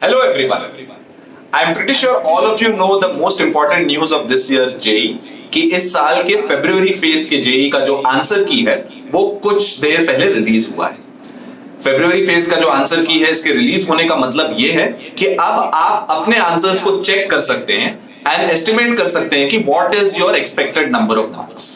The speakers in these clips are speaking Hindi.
Hello everyone. I'm pretty sure all of you know the most important news of this year's JEE कि इस साल के फरवरी फेज के JEE का जो आंसर की है वो कुछ देर पहले रिलीज हुआ है। फरवरी फेज का जो आंसर की है इसके रिलीज होने का मतलब ये है कि अब आप अपने आंसर्स को चेक कर सकते हैं एंड एस्टिमेट कर सकते हैं कि what is your expected number of marks.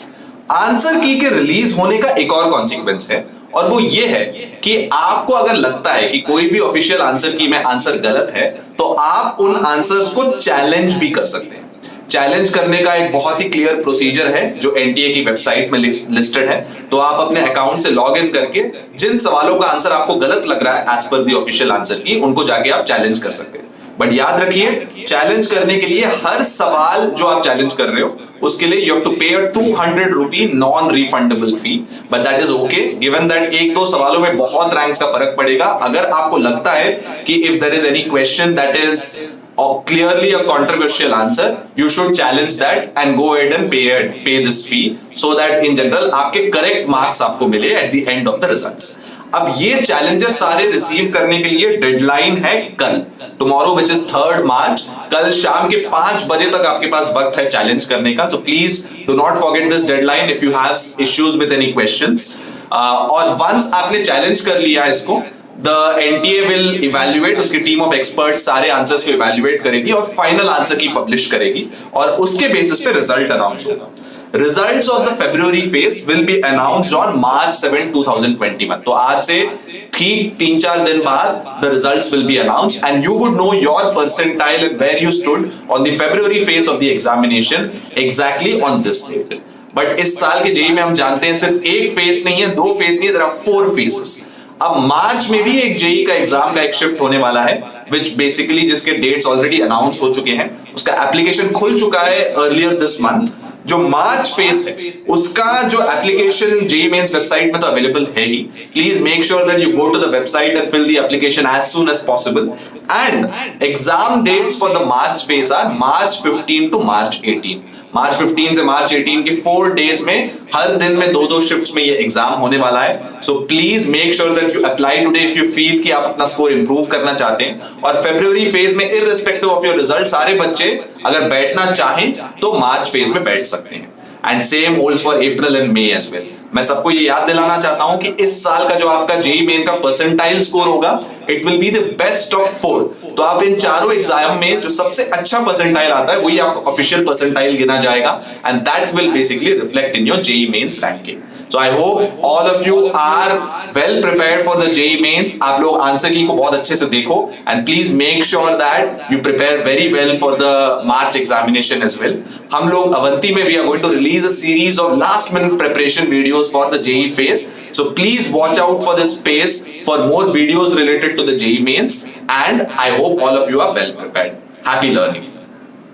Answer की के रिलीज होने का एक और कॉन्सिक्वेंस है और वो ये है कि आपको अगर लगता है कि कोई भी ऑफिशियल आंसर की में आंसर गलत है तो आप उन आंसर्स को चैलेंज भी कर सकते हैं। चैलेंज करने का एक बहुत ही क्लियर प्रोसीजर है जो एनटीए की वेबसाइट में लिस्टेड है। तो आप अपने अकाउंट से लॉग इन करके जिन सवालों का आंसर आपको गलत लग रहा है as per the official answer की उनको जाके आप चैलेंज कर सकते हैं। बट याद रखिए चैलेंज करने के लिए हर सवाल जो आप चैलेंज कर रहे हो उसके लिए you have to pay a 200 rupee non refundable fee. But that is okay given that एक दो सवालों में बहुत रैंक्स का फर्क पड़ेगा। अगर आपको लगता है कि if there is any question that is clearly a controversial answer, you should challenge that and go ahead and pay this fee so that in general आपके correct marks आपको मिले at the end of the results। अब ये challenges सारे रिसीव करने के लिए डेडलाइन है कल, tomorrow which is 3rd March। कल शाम के 5 बजे तक आपके पास वक्त है चैलेंज करने का। So please do not forget this deadline if you have issues with any questions। और once आपने चैलेंज कर लिया इसको The NTA will evaluate, उसकी टीम ऑफ एक्सपर्ट सारे आंसर्स को इवेल्युएट करेगी और फाइनल आंसर की पब्लिश करेगी और उसके बेसिस पे रिजल्ट अनाउंस होगा। Results of the February phase will be announced on March 7, 2021। तो आज से ठीक 3-4 दिन बाद the results will be announced and you would know your percentile and where you stood on the February phase of the examination exactly on this date. But इस साल के जेईई में हम जानते हैं सिर्फ एक फेज नहीं है, 2 फेज नहीं है, देयर आर 4 फेजेस। अब मार्च में भी एक जेईई का एग्जाम का एक शिफ्ट होने वाला है विच बेसिकली जिसके डेट्स ऑलरेडी अनाउंस हो चुके हैं, उसका एप्लीकेशन खुल चुका है अर्लियर दिस मंथ। जो मार्च फेज है उसका जो एप्लीकेशन जेईई मेंस वेबसाइट में तो अवेलेबल है ही। Please make sure that you go to the website and fill the application as soon as possible and exam dates for the March phase are March 15 to March 18। March 15 से March 18 के 4 डेज में हर दिन में 2-2 शिफ्ट्स में ये एग्जाम होने वाला है। So please make sure that you apply today if you feel कि आप अपना स्कोर इंप्रूव करना चाहते हैं। और फरवरी फेज में इररिस्पेक्टिव ऑफ योर रिजल्ट सारे बच्चे अगर बैठना चाहें तो मार्च फेज में बैठ सकते हैं and same holds for April and May as well. मैं सबको ये याद दिलाना चाहता हूं कि इस साल का जो आपका जेईई मेन का परसेंटाइल स्कोर होगा it will be the best of 4। तो आप इन चारों एग्जाम में जो सबसे अच्छा परसेंटाइल आता है वही आपको ऑफिशियल परसेंटाइल गिना जाएगा and that will basically reflect in your JEE mains ranking. So I hope all of you are well prepared for the JEE mains. आप लोग आंसर की को बहुत अच्छे से देखो and please make sure that you prepare very well for the March examination as well. हम लोग अवंती में we are going to release a series of last minute preparation videos for the JEE phase, so please watch out for this space for more videos related to the JEE mains and I hope all of you are well prepared. Happy learning.